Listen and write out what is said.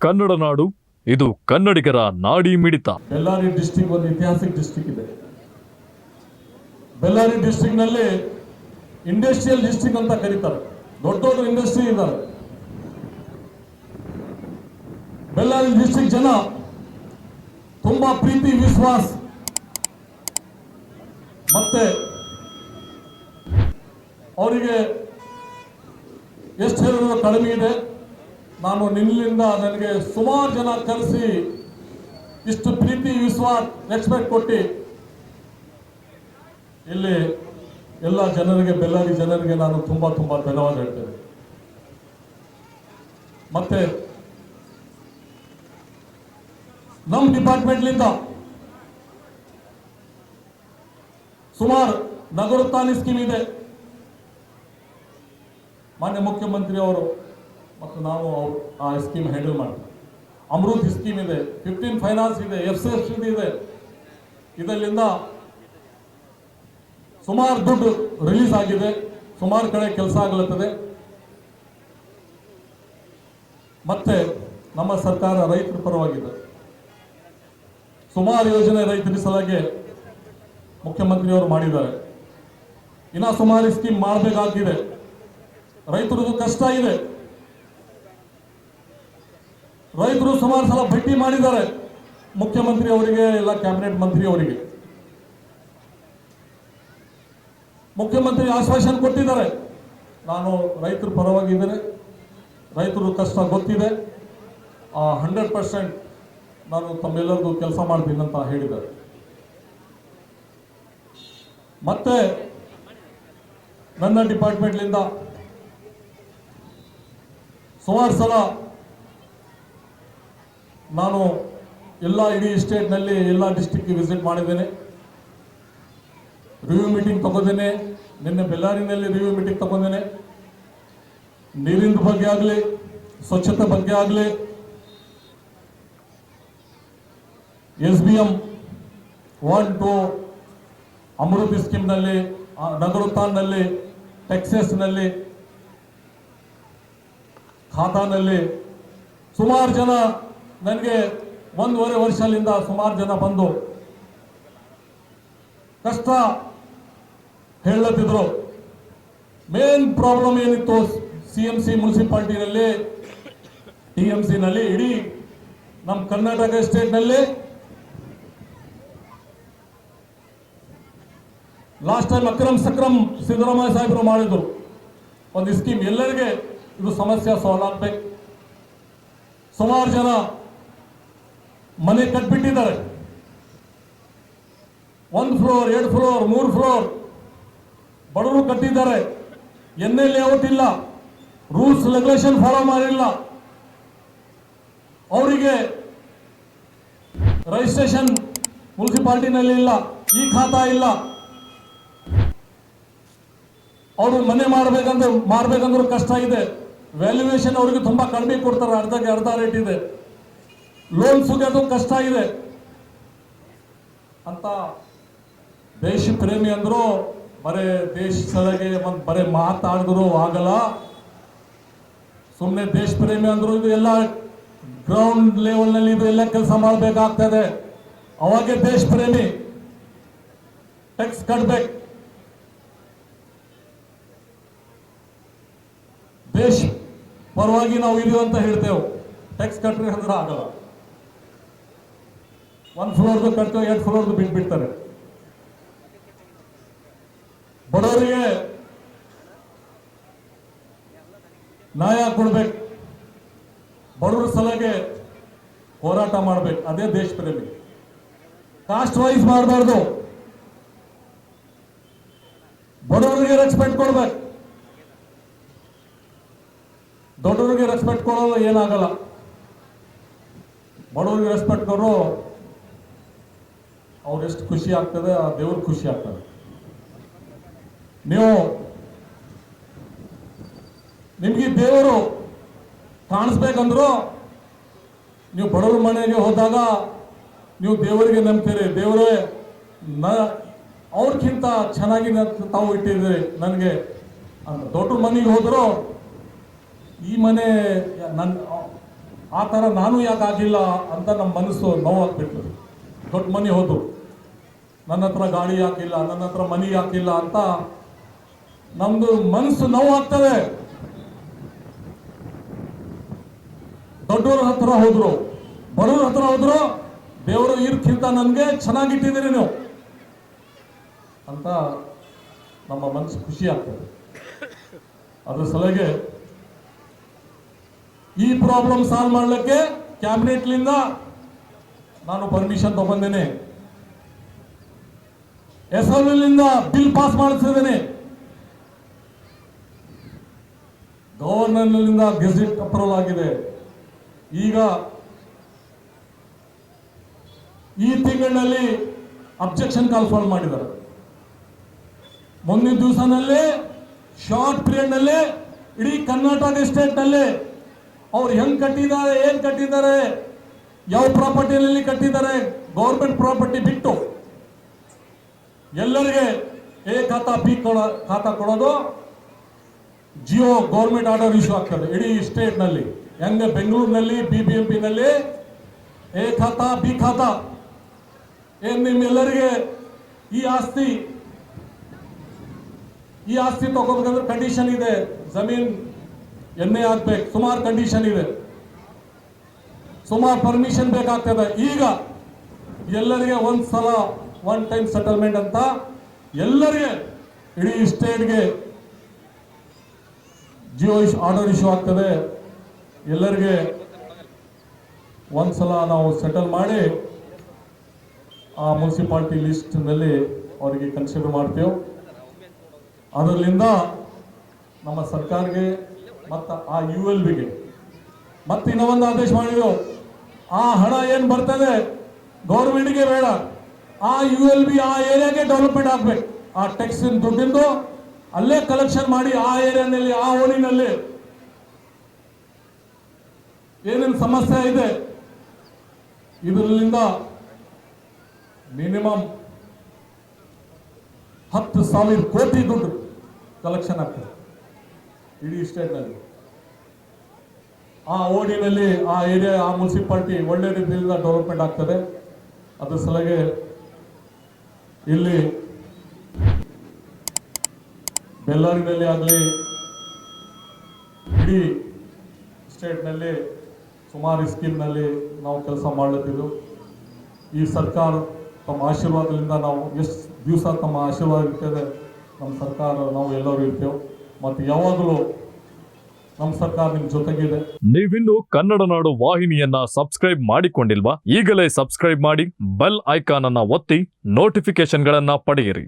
ಕನ್ನಡ ನಾಡು, ಇದು ಕನ್ನಡಿಗರ ನಾಡಿ ಮಿಡಿತ. ಬೆಳ್ಳಾರಿ ಡಿಸ್ಟ್ರಿಕ್ಟ್ ಒಂದು ಐತಿಹಾಸಿಕ ಡಿಸ್ಟ್ರಿಕ್ಟ್ ಇದೆ. ಬೆಳ್ಳಾರಿ ಡಿಸ್ಟ್ರಿಕ್ಟ್ ನಲ್ಲಿ ಇಂಡಸ್ಟ್ರಿಯಲ್ ಡಿಸ್ಟ್ರಿಕ್ಟ್ ಅಂತ ಕರೀತಾರೆ. ದೊಡ್ಡ ದೊಡ್ಡ ಇಂಡಸ್ಟ್ರಿ ಇದ್ದಾರೆ. ಬೆಳ್ಳಾರಿ ಡಿಸ್ಟ್ರಿಕ್ಟ್ ಜನ ತುಂಬಾ ಪ್ರೀತಿ ವಿಶ್ವಾಸ ಮತ್ತೆ ಅವರಿಗೆ ಎಷ್ಟು ಹೇಳಿದ್ರು ಕಡಿಮೆ ಇದೆ. ನಾನು ನಿನ್ನಿಂದ ನನಗೆ ಸುಮಾರು ಜನ ಕರೆಸಿ ಇಷ್ಟು ಪ್ರೀತಿ ವಿಶ್ವಾಸ ರೆಸ್ಪೆಕ್ಟ್ ಕೊಟ್ಟು ಇಲ್ಲಿ ಎಲ್ಲ ಜನರಿಗೆ, ಬೆಳ್ಳಾರಿ ಜನರಿಗೆ ನಾನು ತುಂಬಾ ಧನ್ಯವಾದ ಹೇಳ್ತೇನೆ. ಮತ್ತೆ ನಮ್ಮ ಡಿಪಾರ್ಟ್ಮೆಂಟ್ಲಿಂದ ಸುಮಾರು ನಗರೋತ್ಥಾನ ಸ್ಕೀಮ್ ಇದೆ. ಮಾನ್ಯ ಮುಖ್ಯಮಂತ್ರಿ ಅವರು ಮತ್ತು ನಾವು ಆ ಸ್ಕೀಮ್ ಹ್ಯಾಂಡಲ್ ಮಾಡ್ತೀವಿ. ಅಮೃತ್ ಸ್ಕೀಮ್ ಇದೆ, 15 ಫೈನಾನ್ಸ್ ಇದೆ, FCF ಇದೆ. ಇದರಿಂದ ಸುಮಾರು ದುಡ್ಡು ರಿಲೀಸ್ ಆಗಿದೆ, ಸುಮಾರು ಕಡೆ ಕೆಲಸ ಆಗಲತ್ತದೆ. ಮತ್ತೆ ನಮ್ಮ ಸರ್ಕಾರ ರೈತರ ಪರವಾಗಿದೆ. ಸುಮಾರು ಯೋಜನೆ ರೈತರ ಸಲುವಾಗಿ ಮುಖ್ಯಮಂತ್ರಿಯವರು ಮಾಡಿದ್ದಾರೆ. ಇನ್ನ ಸುಮಾರು ಸ್ಕೀಮ್ ಮಾಡಬೇಕಾಗಿದೆ. ರೈತರದು ಕಷ್ಟ ಇದೆ. ರೈತರು ಸುಮಾರು ಸಲ ಭೇಟಿ ಮಾಡಿದ್ದಾರೆ ಮುಖ್ಯಮಂತ್ರಿ ಅವರಿಗೆ, ಎಲ್ಲ ಕ್ಯಾಬಿನೆಟ್ ಮಂತ್ರಿ ಅವರಿಗೆ. ಮುಖ್ಯಮಂತ್ರಿ ಆಶ್ವಾಸನೆ ಕೊಟ್ಟಿದ್ದಾರೆ, ನಾನು ರೈತರ ಪರವಾಗಿದ್ದೇನೆ, ರೈತರು ಕಷ್ಟ ಗೊತ್ತಿದೆ, 100% ನಾನು ತಮ್ಮೆಲ್ಲರದು ಕೆಲಸ ಮಾಡ್ತೀನಿ ಅಂತ ಹೇಳಿದ್ದಾರೆ. ಮತ್ತೆ ನನ್ನ ಡಿಪಾರ್ಟ್ಮೆಂಟ್ಲಿಂದ ಸುಮಾರು ಸಲ ನಾನು ಎಲ್ಲ ಇಡೀ ಸ್ಟೇಟ್ನಲ್ಲಿ ಎಲ್ಲ ಡಿಸ್ಟ್ರಿಕ್ಗೆ ವಿಸಿಟ್ ಮಾಡಿದ್ದೇನೆ, ರಿವ್ಯೂ ಮೀಟಿಂಗ್ ತಗೋದೇನೆ. ನಿನ್ನೆ ಬೆಳ್ಳಾರಿನಲ್ಲಿ ರಿವ್ಯೂ ಮೀಟಿಂಗ್ ತಗೊಂಡೇನೆ. ನೀರಿನ ಬಗ್ಗೆ ಆಗಲಿ, ಸ್ವಚ್ಛತೆ ಬಗ್ಗೆ ಆಗಲಿ, SBM 1, 2 ಅಮೃತ್ ಸ್ಕೀಮ್ನಲ್ಲಿ, ನಗರೋತ್ಥಾನಲ್ಲಿ, ಟೆಕ್ಸಸ್ನಲ್ಲಿ, ಖಾತಾನಲ್ಲಿ ಸುಮಾರು ಜನ ನನಗೆ 1.5 ವರ್ಷದಿಂದ ಸುಮಾರು ಜನ ಬಂದು ಕಷ್ಟ ಹೇಳತ್ತಿದ್ರು. ಮೇನ್ ಪ್ರಾಬ್ಲಮ್ ಏನಿತ್ತು CMC ಮುನ್ಸಿಪಾಲಿಟಿನಲ್ಲಿ, TMC ನಲ್ಲಿ, ಇಡೀ ನಮ್ಮ ಕರ್ನಾಟಕ ಸ್ಟೇಟ್ನಲ್ಲಿ ಲಾಸ್ಟ್ ಟೈಮ್ ಅಕ್ರಮ್ ಸಕ್ರಮ್ ಸಿದ್ದರಾಮಯ್ಯ ಸಾಹೇಬರು ಮಾಡಿದ್ರು ಒಂದು ಸ್ಕೀಮ್. ಎಲ್ಲರಿಗೆ ಇದು ಸಮಸ್ಯೆ ಸಾಲ್ವ್ ಆಗ್ಬೇಕು. ಸುಮಾರು ಜನ ಮನೆ ಕಟ್ಬಿಟ್ಟಿದ್ದಾರೆ. 1 ಫ್ಲೋರ್, 2 ಫ್ಲೋರ್, 3 ಫ್ಲೋರ್ ಬಡವರು ಕಟ್ಟಿದ್ದಾರೆ. NA ಲೇಔಟ್ ಇಲ್ಲ, ರೂಲ್ಸ್ ರೆಗ್ಯುಲೇಷನ್ ಫಾಲೋ ಮಾಡಿಲ್ಲ. ಅವರಿಗೆ ರಿಜಿಸ್ಟ್ರೇಷನ್ ಮುನ್ಸಿಪಾಲಿಟಿನಲ್ಲಿ ಇಲ್ಲ, ಈ ಖಾತಾ ಇಲ್ಲ. ಅವರು ಮನೆ ಮಾಡಬೇಕಂದ್ರೂ ಕಷ್ಟ ಇದೆ. ವ್ಯಾಲ್ಯೂಯೇಷನ್ ಅವರಿಗೆ ತುಂಬಾ ಕಡಿಮೆ ಕೊಡ್ತಾರೆ, ಅರ್ಧಕ್ಕೆ ಅರ್ಧ ರೇಟ್ ಇದೆ. ಲೋನ್ ಸಿಗೋದು ಕಷ್ಟ ಇದೆ ಅಂತ ದೇಶ ಪ್ರೇಮಿ ಅಂದ್ರು, ಬರೇ ದೇಶ ಸಲಗೆ ಬರೇ ಮಾತಾಡಿದ್ರು ಆಗಲ್ಲ. ಸುಮ್ಮನೆ ದೇಶ ಪ್ರೇಮಿ ಅಂದ್ರು ಇದು ಎಲ್ಲ ಗ್ರೌಂಡ್ ಲೆವೆಲ್ ನಲ್ಲಿ ಇದು ಎಲ್ಲ ಕೆಲಸ ಮಾಡಬೇಕಾಗ್ತದೆ. ಅವಾಗೆ ದೇಶ ಪ್ರೇಮಿ. ಟ್ಯಾಕ್ಸ್ ಕಟ್ಬೇಕು, ದೇಶ ಪರವಾಗಿ ನಾವು ಇದೀವಿ ಅಂತ ಹೇಳ್ತೇವೆ. ಟ್ಯಾಕ್ಸ್ ಕಟ್ರಿ ಅಂದ್ರೆ ಆಗಲ್ಲ. 1 ಫ್ಲೋರ್ದು ಕಟ್ತೇವೆ, 2 ಫ್ಲೋರ್ದು ಬಿಟ್ಬಿಡ್ತಾರೆ. ಬಡವರಿಗೆ ನ್ಯಾಯ ಕೊಡ್ಬೇಕು, ಬಡವರ ಸಲಗೆ ಹೋರಾಟ ಮಾಡ್ಬೇಕು. ಅದೇ ದೇಶ ಪ್ರೇಮಿ. ಕಾಸ್ಟ್ ವೈಸ್ ಮಾಡಬಾರ್ದು, ಬಡವರಿಗೆ ರೆಸ್ಪೆಕ್ಟ್ ಕೊಡ್ಬೇಕು. ದೊಡ್ಡವರಿಗೆ ರೆಸ್ಪೆಕ್ಟ್ ಕೊಡೋದು ಏನಾಗಲ್ಲ, ಬಡವರಿಗೆ ರೆಸ್ಪೆಕ್ಟ್ ಕೊಡೋ ಅವ್ರು ಎಷ್ಟು ಖುಷಿ ಆಗ್ತದೆ, ಆ ದೇವ್ರಿಗೆ ಖುಷಿ ಆಗ್ತದೆ. ನಿಮ್ಗೆ ದೇವರು ಕಾಣಿಸ್ಬೇಕಂದ್ರು ನೀವು ಬಡವ್ರ ಮನೆಗೆ ಹೋದಾಗ ನೀವು ದೇವರಿಗೆ ನಂಬ್ತೀರಿ. ದೇವರೇ ಅವ್ರಕ್ಕಿಂತ ಚೆನ್ನಾಗಿ ತಾವು ಇಟ್ಟಿದ್ದೀರಿ ನನಗೆ ಅಂತ. ದೊಡ್ಡ ಮನೆಗೆ ಹೋದ್ರು ಈ ಮನೆ ನನ್ನ ಆ ಥರ ನಾನು ಯಾಕೆ ಆಗಿಲ್ಲ ಅಂತ ನಮ್ಮ ಮನಸ್ಸು ನೋವಾಗ್ಬಿಟ್ಟು ದೊಡ್ಡ ಮನೆ ಹೋದ್ರು, ನನ್ನ ಹತ್ರ ಗಾಡಿ ಯಾಕಿಲ್ಲ, ನನ್ನ ಹತ್ರ ಮನಿ ಯಾಕಿಲ್ಲ ಅಂತ ನಮ್ದು ಮನಸ್ಸು ನೋವಾಗ್ತದೆ. ದೊಡ್ಡವ್ರ ಹತ್ರ ಹೋದ್ರು, ಬಡವ್ರ ಹತ್ರ ಹೋದ್ರು, ದೇವರು ಇರ್ಕಿಂತ ನನಗೆ ಚೆನ್ನಾಗಿಟ್ಟಿದ್ದೀರಿ ನೀವು ಅಂತ ನಮ್ಮ ಮನಸ್ಸು ಖುಷಿ ಆಗ್ತದೆ. ಅದ್ರ ಸಲುವಾಗಿ ಈ ಪ್ರಾಬ್ಲಮ್ ಸಾಲ್ವ್ ಮಾಡಲಿಕ್ಕೆ ಕ್ಯಾಬಿನೆಟ್ಲಿಂದ ನಾನು ಪರ್ಮಿಷನ್ ತಗೊಂಡೇನೆ, ಅಸೆಂಬ್ಲಿಯಿಂದ ಬಿಲ್ ಪಾಸ್ ಮಾಡಿಸಿದ್ದೇನೆ, ಗವರ್ನರ್ನಿಂದ ಗೆಜೆಟ್ ಅಪ್ರೂವಲ್ ಆಗಿದೆ. ಈಗ ಈ ತಿಂಗಳಿನಲ್ಲಿ ಅಬ್ಜೆಕ್ಷನ್ ಕಾಲ್ ಫಾಲ್ ಮಾಡಿದ್ದಾರೆ. ಮುಂದಿನ ದಿವಸನಲ್ಲಿ ಶಾರ್ಟ್ ಪೀರಿಯಡ್ ನಲ್ಲಿ ಇಡೀ ಕರ್ನಾಟಕ ಸ್ಟೇಟ್ ನಲ್ಲಿ ಅವ್ರು ಹೆಂಗ್ ಕಟ್ಟಿದ್ದಾರೆ, ಏನ್ ಕಟ್ಟಿದ್ದಾರೆ, ಯಾವ ಪ್ರಾಪರ್ಟಿನಲ್ಲಿ ಕಟ್ಟಿದ್ದಾರೆ, ಗೌರ್ಮೆಂಟ್ ಪ್ರಾಪರ್ಟಿ ಬಿಟ್ಟು ಎಲ್ಲರಿಗೆ ಎ ಖಾತಾ ಬಿ ಖಾತಾ ಕೊಡೋದು, ಜಿಯೋ ಗೌರ್ಮೆಂಟ್ ಆರ್ಡರ್ ಇಶ್ಯೂ ಆಗ್ತದೆ ಇಡೀ ಸ್ಟೇಟ್ ನಲ್ಲಿ. ಹೆಂಗೆ ಬೆಂಗಳೂರಿನಲ್ಲಿ BBMP ನಲ್ಲಿ ಎ ಖಾತಾ ಬಿ ಖಾತಾ, ಏನ್ ನಿಮ್ಮೆಲ್ಲರಿಗೆ ಈ ಆಸ್ತಿ ತಗೋಬೇಕಂದ್ರೆ ಕಂಡೀಷನ್ ಇದೆ, ಜಮೀನ್ ಎನ್ನೆ ಆಗ್ಬೇಕು, ಸುಮಾರು ಕಂಡೀಷನ್ ಇದೆ, ಸುಮಾರು ಪರ್ಮಿಷನ್ ಬೇಕಾಗ್ತದೆ. ಈಗ ಎಲ್ಲರಿಗೆ ಒಂದ್ಸಲ ಒನ್ ಟೈಮ್ ಸೆಟಲ್ಮೆಂಟ್ ಅಂತ ಎಲ್ಲರಿಗೆ ಇಡೀ ಸ್ಟೇಟ್ಗೆ ಜಿಯೋ ಆರ್ಡರ್ ಇಶ್ಯೂ ಆಗ್ತದೆ. ಎಲ್ಲರಿಗೆ ಒಂದ್ಸಲ ನಾವು ಸೆಟಲ್ ಮಾಡಿ ಆ ಮುನ್ಸಿಪಾಲಿಟಿ ಲಿಸ್ಟ್ನಲ್ಲಿ ಅವರಿಗೆ ಕನ್ಸಿಡರ್ ಮಾಡ್ತೇವೆ. ಅದರಿಂದ ನಮ್ಮ ಸರ್ಕಾರಕ್ಕೆ ಮತ್ತು ಆ ULBಗೆ ಮತ್ತೆ ಇನ್ನೊಂದು ಆದೇಶ ಮಾಡಿದೆವು, ಆ ಹಣ ಏನು ಬರ್ತದೆ ಗೌರ್ಮೆಂಟ್ಗೆ ಬೇಡ, ಆ ULB ಆ ಏರಿಯಾಗೆ ಡೆವಲಪ್ಮೆಂಟ್ ಆಗ್ಬೇಕು. ಆ ಟ್ಯಾಕ್ಸಿನ ದುಡ್ಡಿಂದು ಅಲ್ಲೇ ಕಲೆಕ್ಷನ್ ಮಾಡಿ ಆ ಏರಿಯಾನಲ್ಲಿ ಆ ಓಣಿನಲ್ಲಿ ಏನೇನು ಸಮಸ್ಯೆ ಇದೆ ಇದರಿಂದ ಮಿನಿಮಮ್ 10,000 ಕೋಟಿ ದುಡ್ಡು ಕಲೆಕ್ಷನ್ ಆಗ್ತದೆ ಇಡೀ ಸ್ಟೇಟ್ನಲ್ಲಿ. ಆ ಓಣಿನಲ್ಲಿ ಆ ಏರಿಯಾ ಆ ಮುನ್ಸಿಪಾಲಿಟಿ ಒಳ್ಳೆ ರೀತಿಯಿಂದ ಡೆವಲಪ್ಮೆಂಟ್ ಆಗ್ತದೆ. ಅದ್ರ ಸಲುವಾಗಿ ಇಲ್ಲಿ ಬೆಳ್ಳಾರಿನಲ್ಲಿ ಆಗಲಿ ಇಡೀ ಸ್ಟೇಟ್ನಲ್ಲಿ ಸುಮಾರು ಸ್ಕೀಮ್ನಲ್ಲಿ ನಾವು ಕೆಲಸ ಮಾಡಲತ್ತಿದ್ದು. ಈ ಸರ್ಕಾರ ತಮ್ಮ ಆಶೀರ್ವಾದದಿಂದ ನಾವು ಎಷ್ಟು ದಿವಸ ತಮ್ಮ ಆಶೀರ್ವಾದ ಇರ್ತದೆ, ನಮ್ಮ ಸರ್ಕಾರ ನಾವು ಎಲ್ಲರೂ ಇರ್ತೇವೆ ಮತ್ತು ಯಾವಾಗಲೂ ನಮ್ಮ ಸರ್ಕಾರ ನಿಮ್ಮ ಜೊತೆಗಿದೆ. ನೀವಿನ್ನು ಕನ್ನಡ ನಾಡು ವಾಹಿನಿಯನ್ನ ಸಬ್ಸ್ಕ್ರೈಬ್ ಮಾಡಿಕೊಂಡಿಲ್ವಾ? ಈಗಲೇ ಸಬ್ಸ್ಕ್ರೈಬ್ ಮಾಡಿ, ಬೆಲ್ ಐಕಾನ್ ಅನ್ನ ಒತ್ತಿ ನೋಟಿಫಿಕೇಶನ್ಗಳನ್ನ ಪಡೆಯಿರಿ.